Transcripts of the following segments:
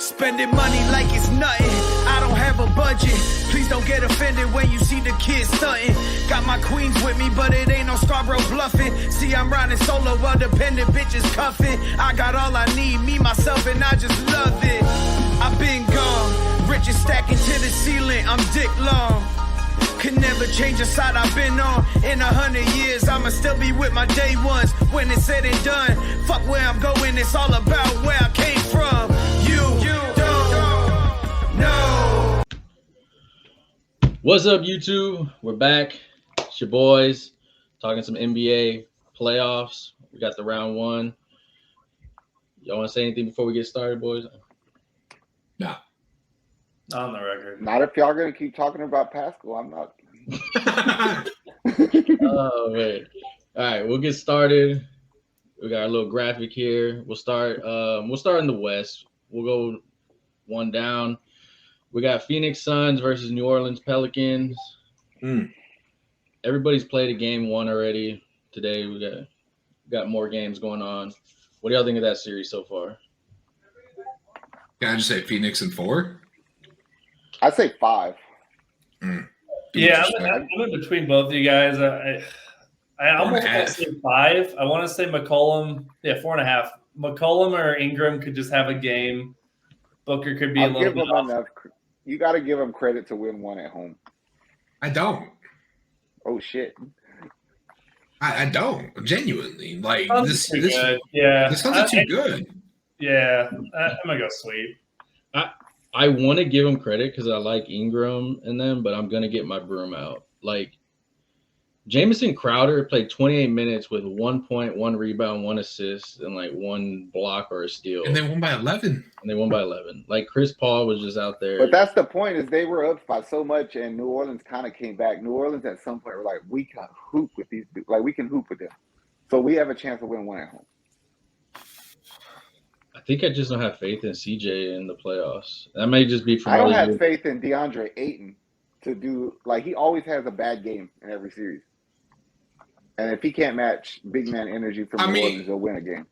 Spending money like it's nothing. I don't have a budget. Please don't get offended when you see the kids stunting. Got my queens with me, but it ain't no Scarborough bluffing. See, I'm riding solo while dependent bitches cuffing. I got all I need, me, myself, and I just love it. I've been gone, riches stacking to the ceiling. I'm dick long. Could never change the side I've been on. In 100 years, I'ma still be with my day ones. When it's said and done, fuck where I'm going, it's all about where I came from. You don't know. What's up, YouTube? We're back. It's your boys talking some NBA playoffs. We got the round one. Y'all want to say anything before we get started, boys? No. On the record. Not if y'all gonna keep talking about Pascal. I'm not. Oh man! All right, we'll get started. We got a little graphic here. We'll start. We'll start in the West. We'll go one down. We got Phoenix Suns versus New Orleans Pelicans. Everybody's played a game one already. Today we got more games going on. What do y'all think of that series so far? Can I just say Phoenix in 4? I'd say 5. Yeah, I'm in between both of you guys. I almost want to say 5. I want to say McCollum. Yeah, 4.5. McCollum or Ingram could just have a game. Booker could be a little bit off. Enough. You got to give them credit to win one at home. I don't. Oh shit. I don't genuinely like this. Good. Yeah, the Suns are too good. Yeah, I'm gonna go sweep. I want to give them credit because I like Ingram and them, but I'm gonna get my broom out. Like Jamison Crowder played 28 minutes with 1 point, 1 rebound, 1 assist, and like 1 block or a steal. And they won by 11. Like Chris Paul was just out there. But that's the point, is they were up by so much, and New Orleans kind of came back. New Orleans at some point were like, we can hoop with these, like we can hoop with them, so we have a chance to win one at home. I think I just don't have faith in CJ in the playoffs. That may just be from. I don't have faith in DeAndre Ayton to do, like, he always has a bad game in every series. And if he can't match big man energy from New Orleans, he'll win a game.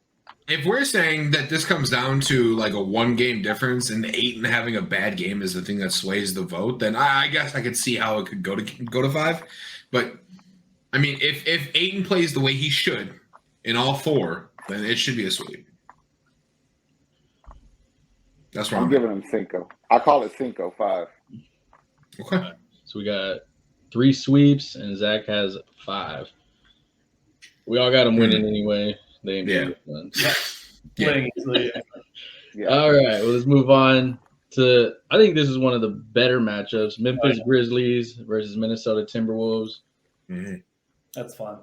If we're saying that this comes down to like a 1-game difference and Ayton having a bad game is the thing that sways the vote, then I guess I could see how it could go to 5. But I mean, if Ayton plays the way he should in all 4, then it should be a sweep. That's wrong. I'm giving him Cinco. I call it Cinco 5. Okay. So we got 3 sweeps, and Zach has 5. We all got them winning anyway. They ain't Yeah. Yeah. All right. Well, let's move on to. I think this is one of the better matchups: Memphis Grizzlies versus Minnesota Timberwolves. Mm-hmm. That's fun.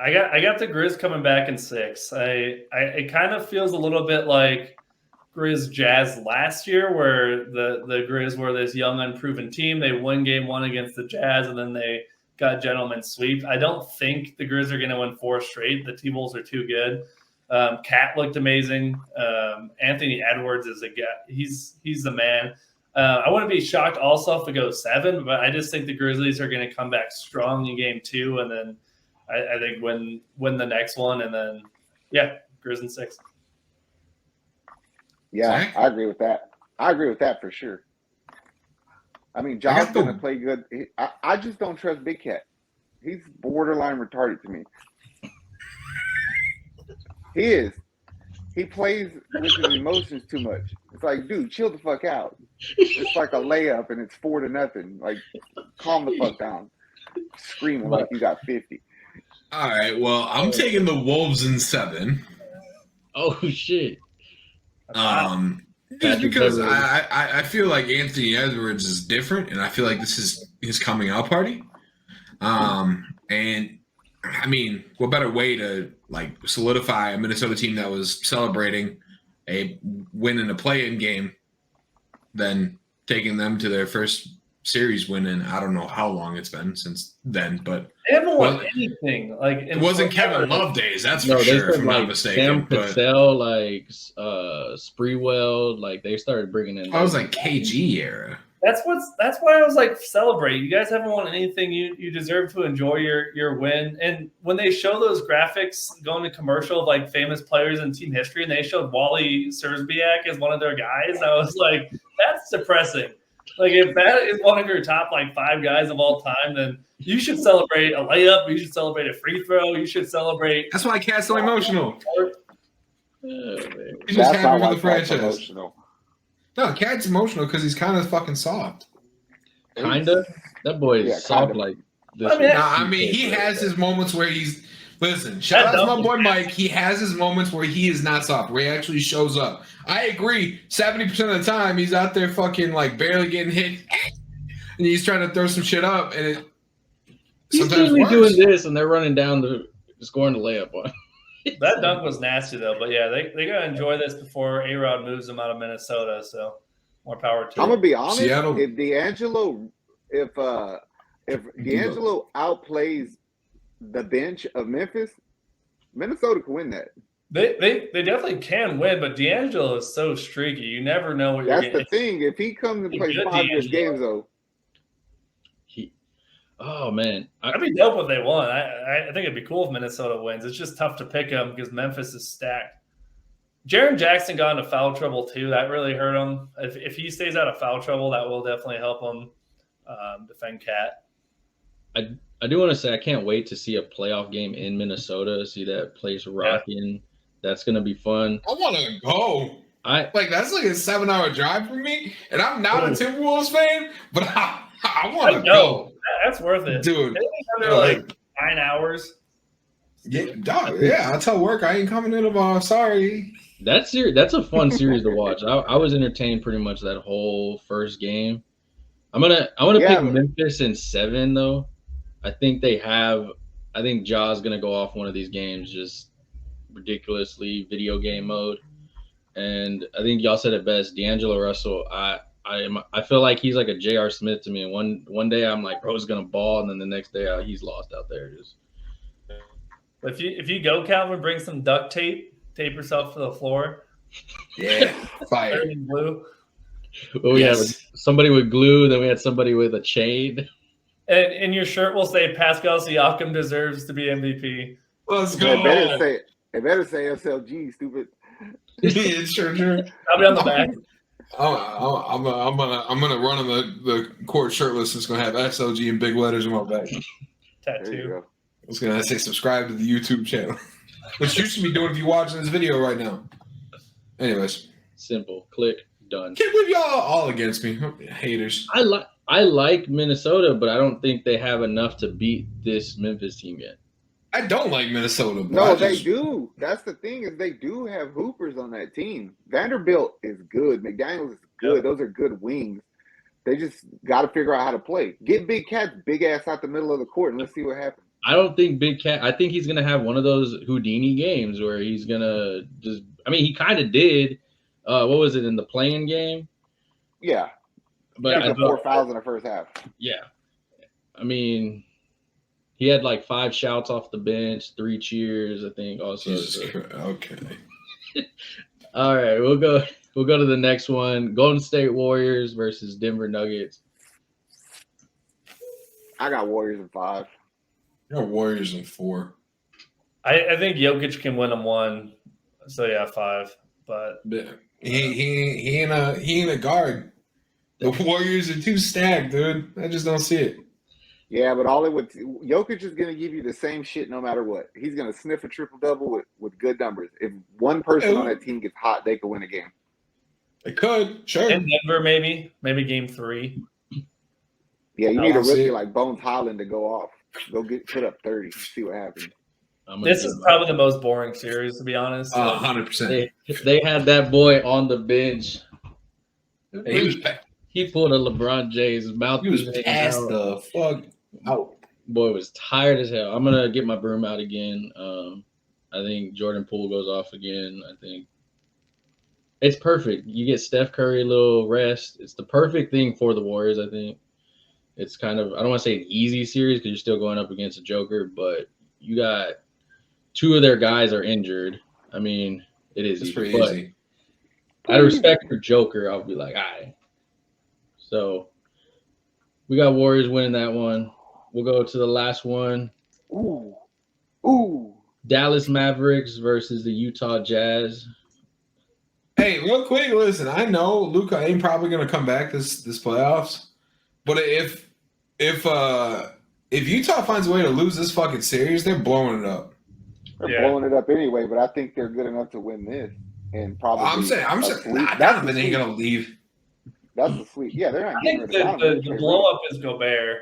I got the Grizz coming back in 6. It kind of feels a little bit like Grizz Jazz last year, where the Grizz were this young, unproven team. They won game 1 against the Jazz, and then they got gentleman sweep. I don't think the Grizz are going to win 4 straight. The T-Wolves are too good. Cat looked amazing. Anthony Edwards is a guy. He's the man. I wouldn't be shocked also if it goes 7, but I just think the Grizzlies are going to come back strong in game 2, and then I think win the next one, and then Grizz in 6. Yeah, I agree with that. I agree with that for sure. I mean, John's going to play good. I just don't trust Big Cat. He's borderline retarded to me. He is. He plays with his emotions too much. It's like, dude, chill the fuck out. It's like a layup, and it's 4-0. Like, calm the fuck down. Screaming like you got 50. All right. Well, I'm taking the Wolves in 7. Oh shit. Just because I feel like Anthony Edwards is different, and I feel like this is his coming out party. And I mean, what better way to like solidify a Minnesota team that was celebrating a win in a play-in game than taking them to their first series win in I don't know how long it's been since then, but they haven't won anything. Like it wasn't Kevin Love days, that's for sure. If I'm not mistaken, Sam Cassell, like Spreewell, like they started bringing in. I was like KG era. That's why I was like, celebrate. You guys haven't won anything. You deserve to enjoy your win. And when they show those graphics going to commercial of like famous players in team history, and they showed Wally Szczerbiak as one of their guys, I was like, that's depressing. Like, if that is one of your top like 5 guys of all time, then you should celebrate a layup. You should celebrate a free throw. You should celebrate. That's why Cat's so emotional. Oh, He's just That's happy not for the why Cat's franchise. emotional. No, Cat's emotional because he's kind of fucking soft. Kinda. That boy is Yeah, soft kinda. like this. I mean, he has his moments where he's. Listen, shout out to my boy Mike. He has his moments where he is not soft, where he actually shows up. I agree. 70% of the time, he's out there fucking like barely getting hit, and he's trying to throw some shit up, and it He's sometimes literally works. doing this, and they're running down scoring the layup on. That dunk was nasty though, but yeah, they gotta enjoy this before A-Rod moves them out of Minnesota. So more power to I'm him. gonna be honest. Seattle. If D'Angelo outplays the bench of Memphis, Minnesota can win that. They definitely can win, but D'Angelo is so streaky. You never know what you're That's getting. the thing. If he comes and plays Good 5 good D'Angelo. games, though, Oh man, That'd be dope if they won. I think it'd be cool if Minnesota wins. It's just tough to pick them because Memphis is stacked. Jaren Jackson got into foul trouble too. That really hurt him. If he stays out of foul trouble, that will definitely help him defend Cat. I do want to say I can't wait to see a playoff game in Minnesota. See that place rocking. That's gonna be fun. I want to go. That's like a 7-hour drive for me, and I'm not a Timberwolves fan, but I want to go. That's worth it, dude. They're like 9 hours. Yeah, dog. Yeah, I tell work I ain't coming in tomorrow. Sorry. That's a fun series to watch. I was entertained pretty much that whole first game. I want to pick Memphis in 7 though. I think Ja's gonna go off one of these games just ridiculously video game mode. And I think y'all said it best. D'Angelo Russell, I feel like he's like a J.R. Smith to me. And one day I'm like, bro's gonna ball, and then the next day he's lost out there. If you go, Calvin, bring some duct tape yourself to the floor. Yeah, fire. Blue. Well, we had somebody with glue, then we had somebody with a chain. And your shirt will say Pascal Siakam deserves to be MVP. Let's go. It better say SLG, stupid. Yeah, sure. I'll be on the back. I'm gonna run on the court shirtless. It's gonna have SLG in big letters on my back. Tattoo. It's gonna say subscribe to the YouTube channel, which you should be doing if you're watching this video right now. Anyways, simple. Click. Done. Can't believe y'all all against me, haters. I like Minnesota, but I don't think they have enough to beat this Memphis team yet. I don't like Minnesota. But No, they do. That's the thing is they do have hoopers on that team. Vanderbilt is good. McDaniels is good. Yep. Those are good wings. They just got to figure out how to play. Get Big Cat's big ass out the middle of the court and let's see what happens. I don't think Big Cat. I think he's gonna have one of those Houdini games where he's gonna just. I mean, he kind of did. What was it in the playing game? Yeah, but I 4 fouls in the first half. Yeah, I mean, he had like 5 shouts off the bench, 3 cheers, I think. Also, okay. All right, we'll go to the next one. Golden State Warriors versus Denver Nuggets. I got Warriors in 5. You're Warriors in 4. I think Jokic can win them 1. So yeah, 5. But he ain't a guard. The Warriors are too stacked, dude. I just don't see it. Yeah, but Jokic is going to give you the same shit no matter what. He's going to sniff a triple-double with good numbers. If one person on that team gets hot, they could win a game. They could, sure. And Denver, maybe game 3. Yeah, you need a rookie like Bones Highland to go off. Go put up 30. See what happens. This is probably the most boring series, to be honest. 100%. They had that boy on the bench. He pulled a LeBron James mouth. He was passed the fuck out. Boy was tired as hell. I'm gonna get my broom out again. I think Jordan Poole goes off again. I think it's perfect. You get Steph Curry a little rest. It's the perfect thing for the Warriors. I think it's kind of, I don't want to say an easy series because you're still going up against a Joker, but you got 2 of their guys are injured. I mean, it is easy. Out of respect for Joker, I'll be like, all right. So We got Warriors winning that one. We'll go to the last one. Ooh. Dallas Mavericks versus the Utah Jazz. Hey, real quick, listen. I know Luka ain't probably gonna come back this playoffs, but if Utah finds a way to lose this fucking series, they're blowing it up. They're blowing it up anyway, but I think they're good enough to win this. And probably I'm saying, that's Donovan ain't gonna leave. That's the sweep. Yeah, they're not I getting think rid of Donovan. the blow up is Gobert.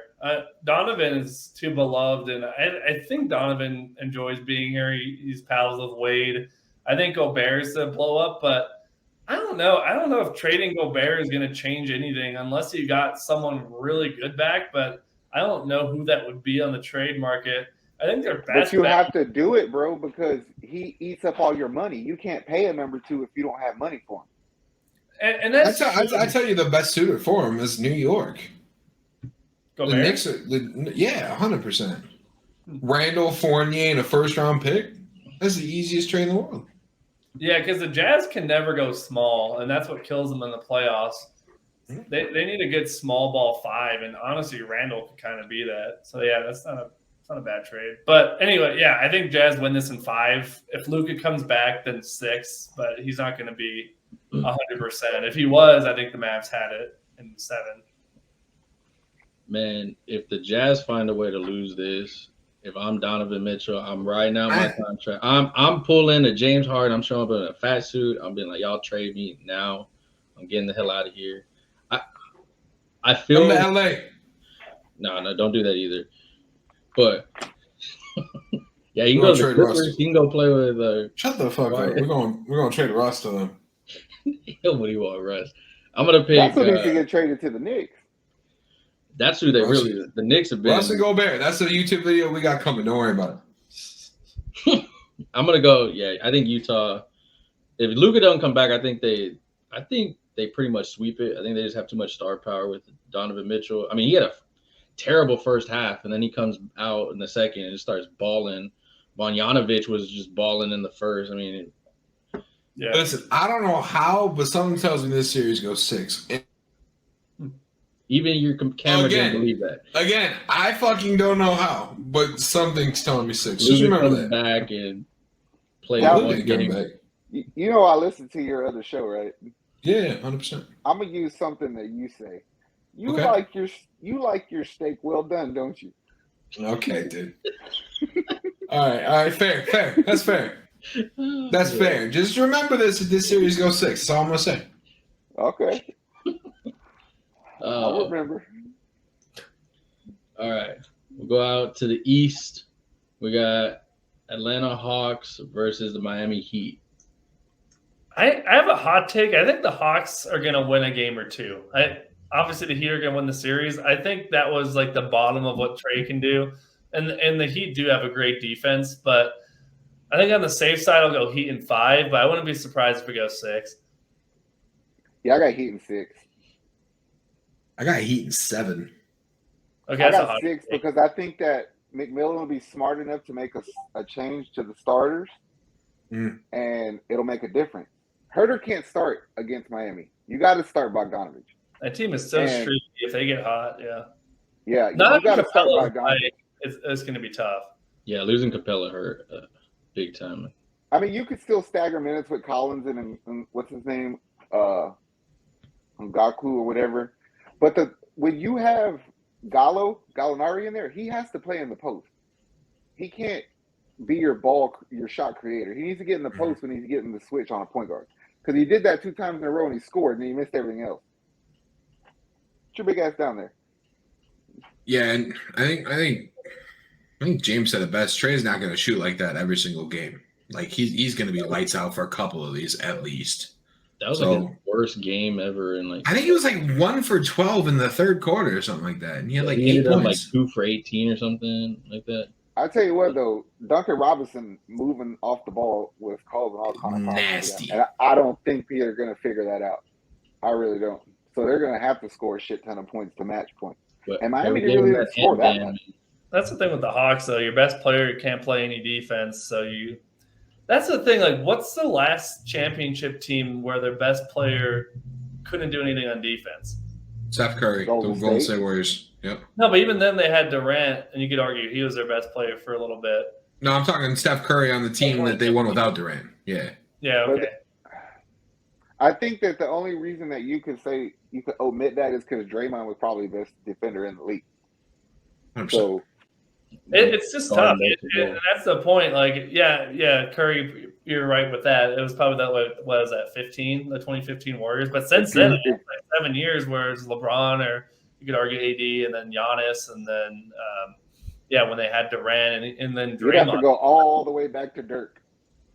Donovan is too beloved, and I think Donovan enjoys being here. He's pals with Wade. I think Gobert's the blow up, but I don't know. I don't know if trading Gobert is going to change anything unless you got someone really good back, but I don't know who that would be on the trade market. I think they're best. But you have to do it, bro, because he eats up all your money. You can't pay a number 2 if you don't have money for him. And that's I tell you, the best suitor for him is New York. Gobert? The Knicks are, 100%. Randall Fournier and a first-round pick. That's the easiest trade in the world. Yeah, because the Jazz can never go small, and that's what kills them in the playoffs. They need a good small ball 5, and honestly, Randall could kind of be that. So yeah, that's not a bad trade. But anyway, yeah, I think Jazz win this in 5. If Luka comes back, then 6, but he's not going to be 100%. If he was, I think the Mavs had it in 7. Man, if the Jazz find a way to lose this, if I'm Donovan Mitchell, I'm riding out my contract. I'm pulling a James Harden. I'm showing up in a fat suit. I'm being like, y'all trade me now. I'm getting the hell out of here. I feel Come to LA. No, don't do that either. But yeah, you can go to the Clippers. You can go play with. Shut the fuck up. We're gonna trade Russ to them. What do you want, Russ? I'm gonna pick. That's who needs to get traded to the Knicks. That's who they really. The Knicks have been. Russ and Gobert. That's the YouTube video we got coming. Don't worry about it. I'm gonna go. Yeah, I think Utah. If Luka doesn't come back, I think they pretty much sweep it. I think they just have too much star power with Donovan Mitchell. I mean, he had a terrible first half, and then he comes out in the second and just starts balling. Bogdanović was just balling in the first. I mean, yeah. Listen, I don't know how, but something tells me this series goes 6. Even your camera didn't believe that. Again, I fucking don't know how, but something's telling me 6. Just remember that. Back and play one game. Back. You know, I listened to your other show, right? Yeah, 100%. I'm gonna use something that you say. You like your steak well done, don't you? Okay, dude. All right, fair. That's fair. That's fair. Just remember this: if this series goes 6, that's all I'm gonna say. Okay. I'll remember. All right, we'll go out to the East. We got Atlanta Hawks versus the Miami Heat. I have a hot take. I think the Hawks are going to win a game or 2. Obviously, the Heat are going to win the series. I think that was like the bottom of what Trey can do. And the Heat do have a great defense. But I think on the safe side, I'll go Heat in 5. But I wouldn't be surprised if we go 6. Yeah, I got Heat in 6. I got Heat in 7. Okay, I got 6 because I think that McMillan will be smart enough to make a change to the starters. And it'll make a difference. Herter can't start against Miami. You got to start Bogdanović. That team is so streaky if they get hot. Yeah. Yeah, you got to start Bogdanović. It's going to be tough. Yeah, losing Capella hurt big time. I mean, you could still stagger minutes with Collins and what's his name, Ngaku or whatever. But when you have Gallinari in there, he has to play in the post. He can't be your shot creator. He needs to get in the post when he's getting the switch on a point guard. Because he did that 2 times in a row and he scored and he missed everything else. Get your big ass down there. Yeah, and I think James said it best. Trey's not going to shoot like that every single game. Like he's going to be lights out for a couple of these at least. That was like his worst game ever. And I think he was like 1 for 12 in the third quarter or something like that. And he had like 8 points. Like 2 for 18 or something like that. I tell you what, though, Duncan Robinson moving off the ball was causing all kind of nasty. And I don't think they're going to figure that out. I really don't. So they're going to have to score a shit ton of points to match points. And Miami didn't really score that much. That's the thing with the Hawks, though. Your best player can't play any defense, so that's the thing. Like, what's the last championship team where their best player couldn't do anything on defense? Steph Curry, Golden the Golden State. State Warriors. Yep. No, but even then they had Durant, and you could argue he was their best player for a little bit. No, I'm talking Steph Curry on the team that they won without Durant. Yeah. Yeah, okay. I think that the only reason that you could say you could omit that is because Draymond was probably the best defender in the league. 100%. So It's just tough. That's the point. Like, yeah, Curry, you're right with that. It was probably that, what was that, 15, the 2015 Warriors. But since then, it's like 7 years where it's LeBron, or you could argue AD, and then Giannis, and then, when they had Durant, and then Draymond. You'd have to go all the way back to Dirk.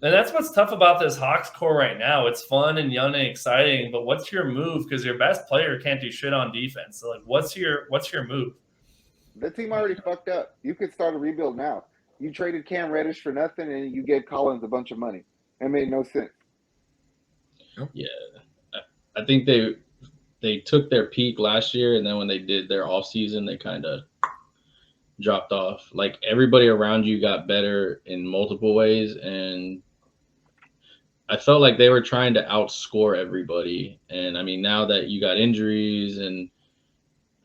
And that's what's tough about this Hawks core right now. It's fun and young and exciting, but what's your move? Because your best player can't do shit on defense. So, like, what's your move? The team already fucked up. You could start a rebuild now. You traded Cam Reddish for nothing, and you gave Collins a bunch of money. It made no sense. Yeah, I think they took their peak last year, and then when they did their off season, they kind of dropped off. Like, everybody around you got better in multiple ways, and I felt like they were trying to outscore everybody. And I mean, now that you got injuries, and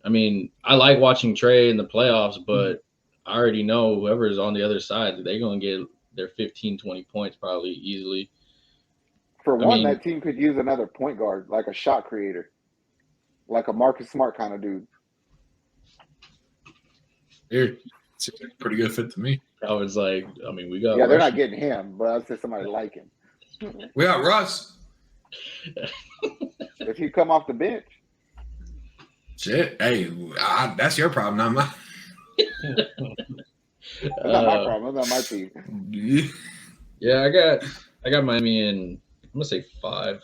I mean, I like watching Trey in the playoffs, but I already know whoever's on the other side, they're going to get their 15, 20 points probably easily. For one, that team could use another point guard, like a shot creator, like a Marcus Smart kind of dude. It's a pretty good fit to me. I was like, I mean, we got. Yeah, they're not getting him, but I'd say somebody like him. We got Russ. If he come off the bench. Shit. Hey, that's your problem, not mine. That's not my problem. That's not my team. Yeah, I got Miami in, I'm gonna say 5.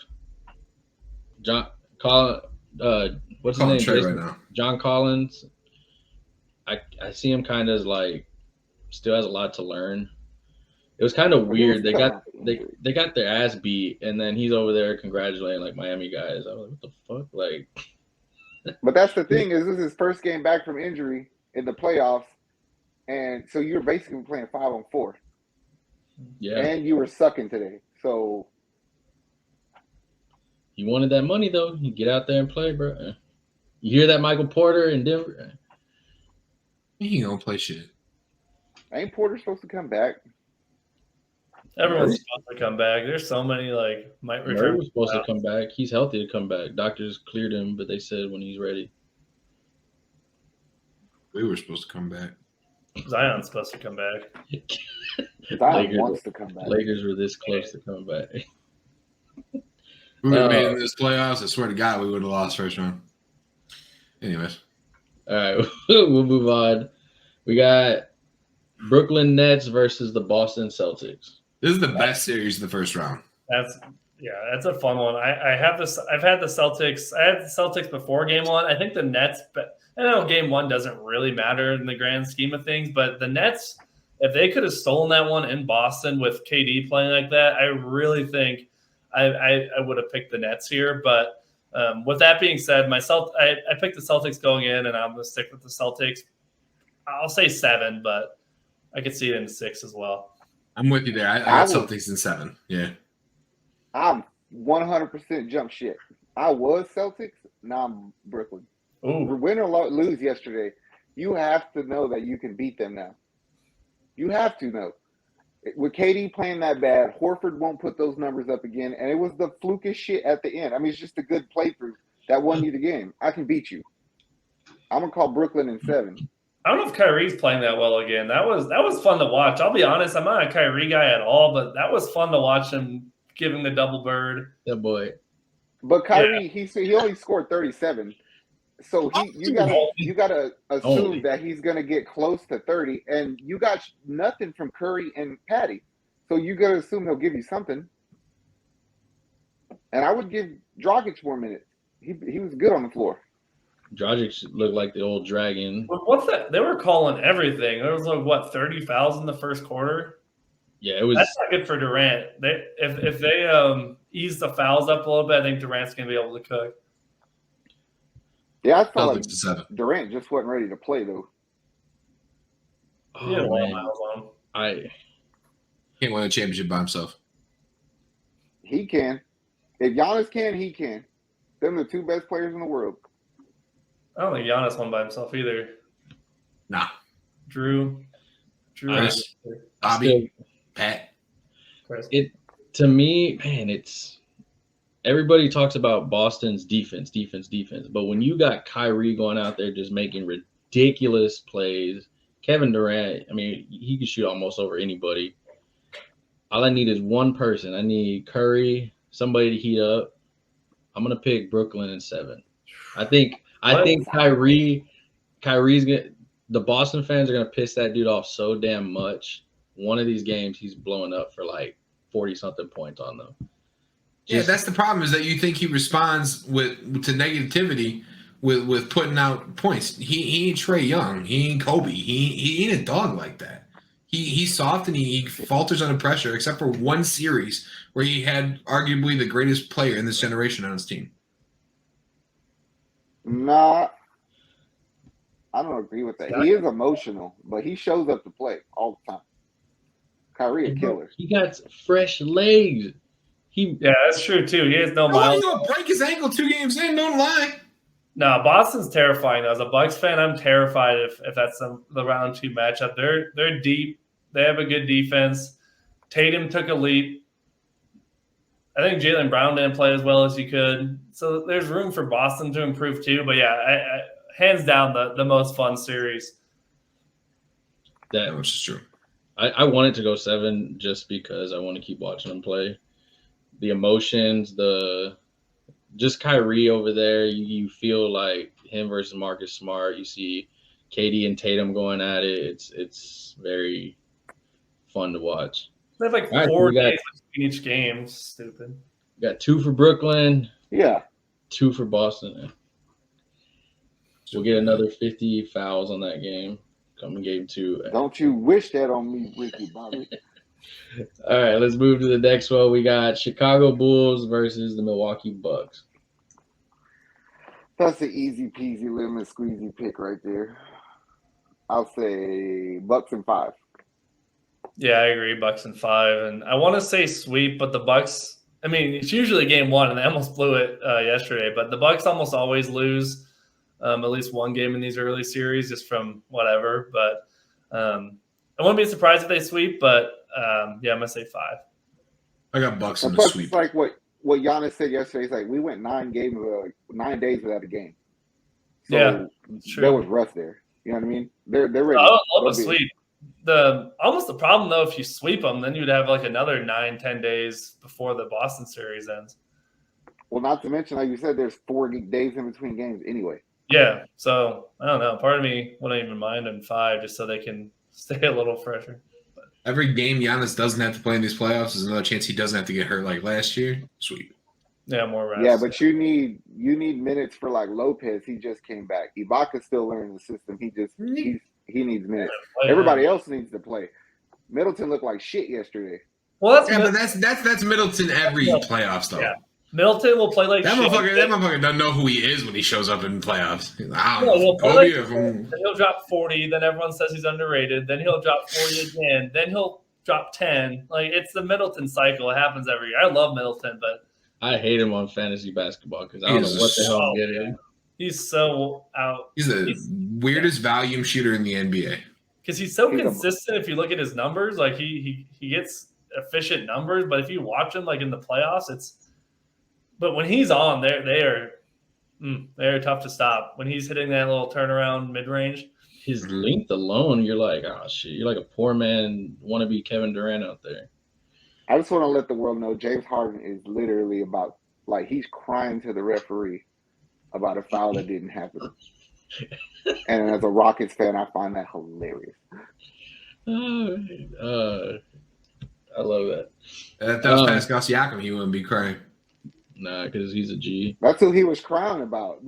What's his name? Trey right now. John Collins. I see him kind of like still has a lot to learn. It was kind of weird. They got their ass beat, and then he's over there congratulating like Miami guys. I was like, what the fuck? Like, but that's the thing, is this is his first game back from injury in the playoffs, and so you're basically playing 5-on-4. Yeah. And you were sucking today, so he wanted that money though. You get out there and play, bro. You hear that, Michael Porter in Denver? He don't play shit. Ain't Porter supposed to come back? Everyone's supposed to come back. There's so many, like, might return. He was supposed to come back. He's healthy to come back. Doctors cleared him, but they said when he's ready. We were supposed to come back. Zion's supposed to come back. Zion wants to come back. Lakers were this close to coming back. We would have made it in this playoffs. I swear to God, we would have lost first round. Anyways. All right, we'll move on. We got Brooklyn Nets versus the Boston Celtics. This is the best series of the first round. That's a fun one. I have this. I've had the Celtics. I had the Celtics before game 1. I think the Nets. But I know game 1 doesn't really matter in the grand scheme of things. But the Nets, if they could have stolen that one in Boston with KD playing like that, I really think I would have picked the Nets here. But with that being said, I picked the Celtics going in, and I'm going to stick with the Celtics. I'll say 7, but I could see it in 6 as well. I'm with you there. I got Celtics in 7. Yeah. I'm 100% jump shit. I was Celtics. Now I'm Brooklyn. Ooh. Win or lose yesterday, you have to know that you can beat them now. You have to know. With KD playing that bad, Horford won't put those numbers up again, and it was the flukish shit at the end. I mean, it's just a good playthrough that won you the game. I can beat you. I'm gonna call Brooklyn in 7. I don't know if Kyrie's playing that well again. That was fun to watch. I'll be honest, I'm not a Kyrie guy at all, but that was fun to watch him giving the double bird. That boy. But Kyrie, he only scored 37. So you gotta assume that he's gonna get close to 30, and you got nothing from Curry and Patty. So you gotta assume he'll give you something. And I would give Dragic more minutes. He was good on the floor. Dragic looked like the old dragon. What's that? They were calling everything. There was like 30 fouls in the first quarter. Yeah, it was. That's not good for Durant. If they ease the fouls up a little bit, I think Durant's gonna be able to cook. Yeah, I felt like 7. Durant just wasn't ready to play though. Oh, man. I can't win a championship by himself. He can. If Giannis can, he can. Them the 2 best players in the world. I don't think Giannis won by himself either. Nah. Drew, Chris, still- Bobby, Pat. Chris. To me, man, it's everybody talks about Boston's defense, but when you got Kyrie going out there just making ridiculous plays, Kevin Durant, I mean, he can shoot almost over anybody. All I need is one person. I need Curry, somebody to heat up. I'm gonna pick Brooklyn in 7. I think Kyrie's gonna. The Boston fans are gonna piss that dude off so damn much. One of these games, he's blowing up for like 40-something points on them. Yeah, that's the problem, is that you think he responds to negativity with putting out points. He ain't Trae Young. He ain't Kobe. He ain't a dog like that. He's soft and he falters under pressure, except for one series where he had arguably the greatest player in this generation on his team. Nah, I don't agree with that. He is emotional, but he shows up to play all the time. Kyrie a killer. He got fresh legs. Yeah, that's true too. He has no Why miles. you gonna break his ankle 2 games in? Don't lie. No, Boston's terrifying. As a Bucks fan, I'm terrified if that's the round 2 matchup. They're deep. They have a good defense. Tatum took a leap. I think Jaylen Brown didn't play as well as he could. So there's room for Boston to improve too. But yeah, I hands down the most fun series. That which is true. I want it to go 7 just because I want to keep watching them play. The emotions, just Kyrie over there, you feel like him versus Marcus Smart. You see KD and Tatum going at it. It's very fun to watch. They have like All right, 4 days between each game. Stupid. We got 2 for Brooklyn. Yeah. 2 for Boston. We'll get another 50 fouls on that game. Coming game 2. Don't you wish that on me, Ricky Bobby. All right, let's move to the next one. We got Chicago Bulls versus the Milwaukee Bucks. That's the easy peasy lemon squeezy pick right there. I'll say Bucks in 5. Yeah, I agree. Bucks in 5, and I want to say sweep, but the Bucks. I mean, it's usually game 1, and they almost blew it yesterday. But the Bucks almost always lose at least one game in these early series, just from whatever. But I wouldn't be surprised if they sweep. But yeah, I'm gonna say 5. I got Bucks in the Plus, sweep. it's like what Giannis said yesterday. It's like we went 9 days without a game. So Yeah, true. That was rough there. You know what I mean? They're ready. I would love a sweep. The problem though, if you sweep them, then you'd have like another 9-10 days before the Boston series ends. Well, not to mention, like you said, there's 4 days in between games anyway. Yeah, so I don't know. Part of me wouldn't even mind in 5 just so they can stay a little fresher. Every game Giannis doesn't have to play in these playoffs is another chance he doesn't have to get hurt like last year. Sweet. Yeah, more rest. Yeah, but you need minutes for like Lopez. He just came back. Ibaka's still learning the system. He needs minutes. Everybody else needs to play. Middleton looked like shit yesterday. Well, But that's Middleton every playoffs though. Yeah. Middleton will play like That shit. motherfucker doesn't know who he is when he shows up in playoffs. He'll play like then he'll drop 40. Then everyone says he's underrated. Then he'll drop 40 again. Then he'll drop 10. Like it's the Middleton cycle. It happens every year. I love Middleton, but I hate him on fantasy basketball because I don't know what the hell I'm getting. He's so out. He's the weirdest volume shooter in the NBA. Because he's so consistent. If you look at his numbers, like he gets efficient numbers, but if you watch him like in the playoffs, but when he's on, they're tough to stop. When he's hitting that little turnaround mid range, his length alone, you're like, oh shit, you're like a poor man wannabe Kevin Durant out there. I just want to let the world know James Harden is literally about like he's crying to the referee about a foul that didn't happen. And as a Rockets fan, I find that hilarious. I love that. If that was Pascal Siakam, he wouldn't be crying. Nah, because he's a G. That's who he was crying about.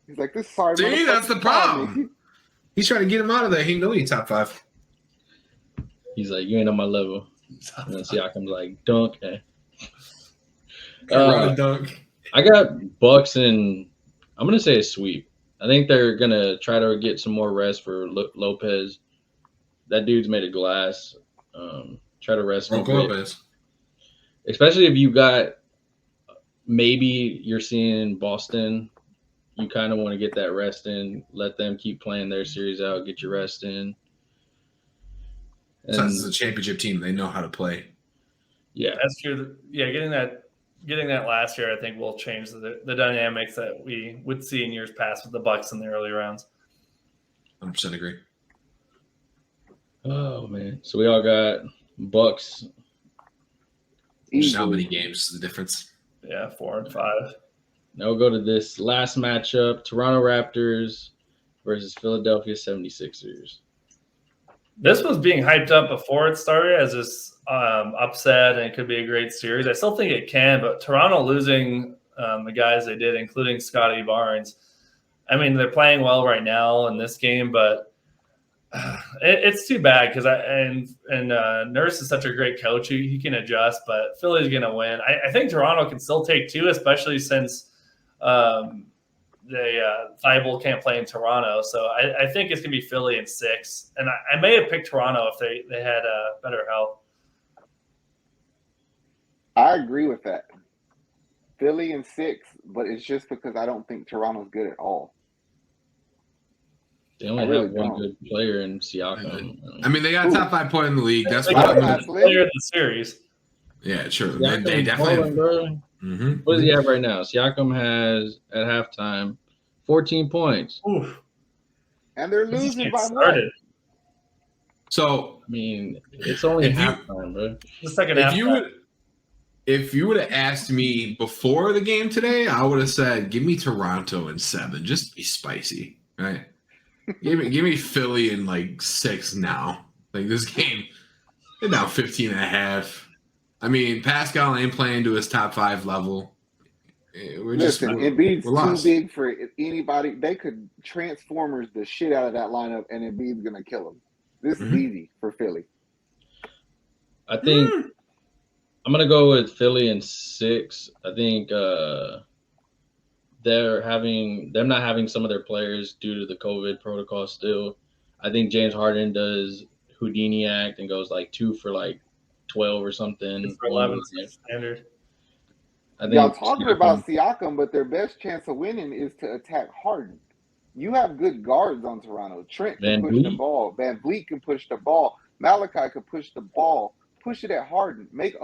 He's like, this sorry. See, that's the problem. He's trying to get him out of there. He know he's top 5. He's like, you ain't on my level. And then Siakam's like, dunk. Dunk. I got Bucks and I'm going to say a sweep. I think they're going to try to get some more rest for Lopez. That dude's made of glass. Try to rest him. Lopez. Especially if you got maybe you're seeing Boston you kind of want to get that rest in, let them keep playing their series out, get your rest in. Since it's a championship team, they know how to play. Yeah, that's true. Yeah, getting that last year, I think, will change the dynamics that we would see in years past with the Bucks in the early rounds. 100% agree. Oh man, so we all got Bucks. Just how many games is the difference? Yeah, 4 and 5. Now we'll go to this last matchup: Toronto Raptors versus Philadelphia 76ers. This was being hyped up before it started as this upset, and it could be a great series. I still think it can, but Toronto losing the guys they did, including Scotty Barnes. I mean, they're playing well right now in this game, but it's too bad because Nurse is such a great coach. He can adjust, but Philly's going to win. I think Toronto can still take 2, especially since Thibault can't play in Toronto. So I think it's going to be Philly in 6. And I may have picked Toronto if they had better health. I agree with that. Philly in 6, but it's just because I don't think Toronto's good at all. They only have one good player in Siakam. I mean, they got top 5 player in the league. That's what player in the series. Yeah, sure. Siakam They definitely. Balling, mm-hmm. What does he have right now? Siakam has at halftime 14 points. Oof. And they're losing by 1. So I mean, it's only halftime, bro. The second half. If you would have asked me before the game today, I would have said, "Give me Toronto in 7, just to be spicy." Right? give me Philly in like 6 now. Like this game, they're now 15.5. I mean, Pascal ain't playing to his top 5 level. Embiid's too big for anybody. They could Transformers the shit out of that lineup, and Embiid's gonna kill him. This is easy for Philly. I think I'm gonna go with Philly in 6. I think they're not having some of their players due to the COVID protocol still. I think James Harden does Houdini act and goes like 2 for like 12 or something. For 11 standard. Y'all talking about Siakam, but their best chance of winning is to attack Harden. You have good guards on Toronto. Trent can push the ball. Van Vliet can push the ball. Malachi can push the ball. Push it at Harden. Make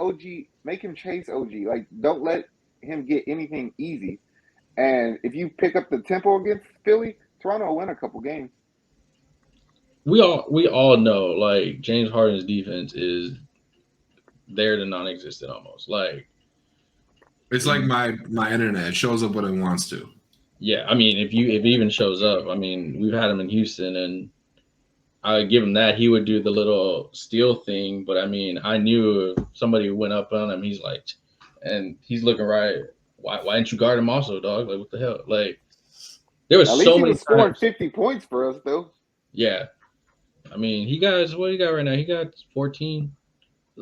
him chase OG. Like, don't let him get anything easy. And if you pick up the tempo against Philly, Toronto will win a couple games. We all know, like, James Harden's defense is there to non-existent almost. Like, it's like my internet. It shows up when it wants to. Yeah, I mean, if he even shows up, I mean, we've had him in Houston, and I would give him that. He would do the little steal thing, but I mean, I knew if somebody went up on him, he's like, and he's looking right. Why didn't you guard him also, dog? Like, what the hell? Like, there was so many. He was scoring 50 points for us, though. Yeah, I mean, what he got right now? He got 14.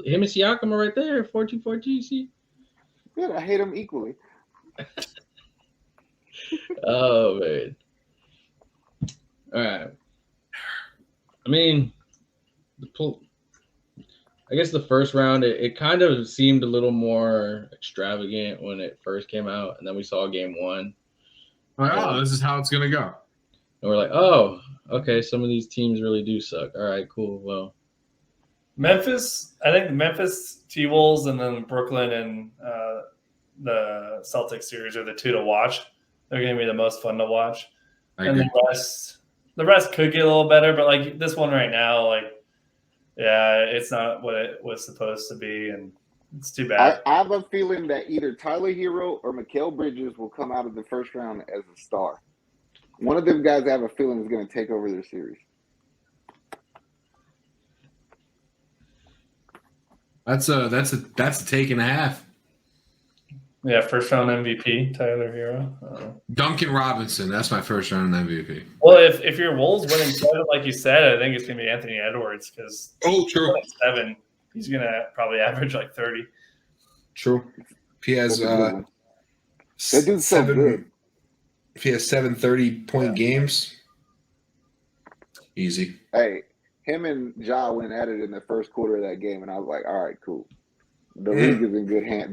Him and Siakam are right there, 14. See? Yeah, I hate them equally. Oh man! All right. I mean, I guess the first round it kind of seemed a little more extravagant when it first came out, and then we saw game 1. Like, this is how it's gonna go. And we're like, oh, okay, some of these teams really do suck. All right, cool. Well, Memphis, I think Memphis, T-Wolves, and then Brooklyn and the Celtics series are the 2 to watch. They're going to be the most fun to watch. And the rest could get a little better, but like this one right now, like, yeah, it's not what it was supposed to be, and it's too bad. I have a feeling that either Tyler Hero or Mikal Bridges will come out of the first round as a star. One of them guys I have a feeling is going to take over their series. That's a take and a half. Yeah, first round MVP, Tyler Hero. Duncan Robinson, that's my first round MVP. Well, if your Wolves winning 7, like you said, I think it's going to be Anthony Edwards because true. 7, he's going to probably average like 30. True. He has that dude's so good. If he has 7 30-point games, easy. Hey, him and Ja went at it in the first quarter of that game, and I was like, all right, cool. The league is in good hand.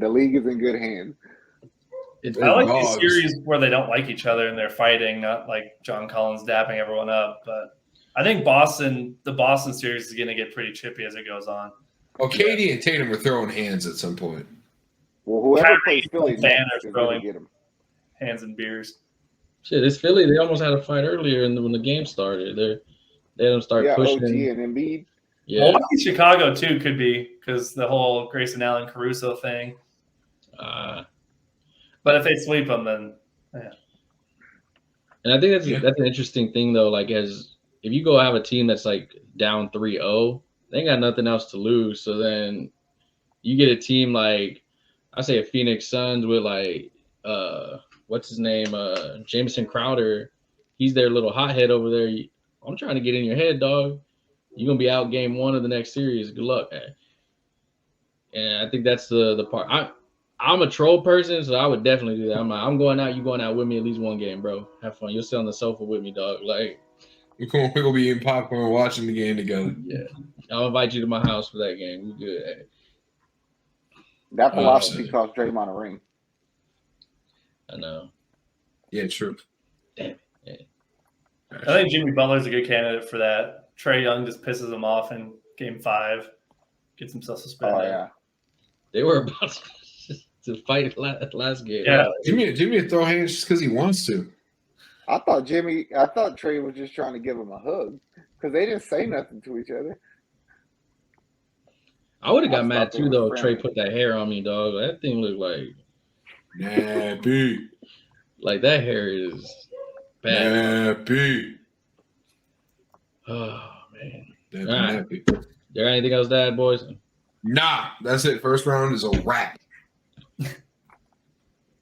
I like dogs. these series where they don't like each other and they're fighting, not like John Collins dapping everyone up. But I think the Boston series is going to get pretty chippy as it goes on. Well, Katie and Tatum were throwing hands at some point. Well, whoever Kyrie plays Philly and Fan next are is going throwing to get him. hands and beers. Shit, it's Philly. They almost had a fight earlier when the game started. They don't start Yeah, pushing. OG and Embiid. Yeah. Milwaukee, Chicago too could be because the whole Grayson Allen Caruso thing. But if they sweep them, then yeah. And I think that's an interesting thing though. Like if you go have a team that's like down 3-0, they ain't got nothing else to lose. So then you get a team like I say a Phoenix Suns with like what's his name? Jameson Crowder. He's their little hothead over there. I'm trying to get in your head, dog. You're gonna be out game 1 of the next series. Good luck, man. And I think that's the part. I'm a troll person, so I would definitely do that. I'm like, I'm going out, you going out with me at least one game, bro. Have fun. You'll sit on the sofa with me, dog. Like We'll be eating popcorn, watching the game together. Yeah. I'll invite you to my house for that game. We good. That philosophy cost Draymond a ring. I know. Yeah, true. Damn it. Yeah. I think Jimmy Butler's a good candidate for that. Trae Young just pisses him off in Game 5, gets himself suspended. Oh yeah. They were about to fight last game. Yeah. Jimmy throw hands just because he wants to. I thought Trey was just trying to give him a hug because they didn't say nothing to each other. I would have got I mad thought they too, were though. friendly. Trey put that hair on me, dog. That thing looked like Nappy. Like that hair is bad. Nappy. Oh man. Nappy. There anything else to add, boys? Nah, that's it. First round is a wrap.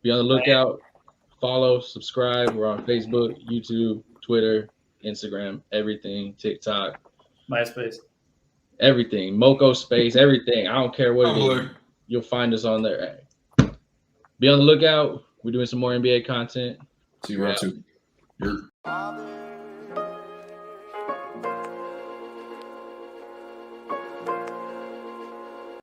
Be on the lookout. Follow, subscribe. We're on Facebook, YouTube, Twitter, Instagram, everything, TikTok, MySpace. everything. Moco Space, everything. I don't care what it is. Tumblr. You'll find us on there. Be on the lookout. We're doing some more NBA content. See you around 2.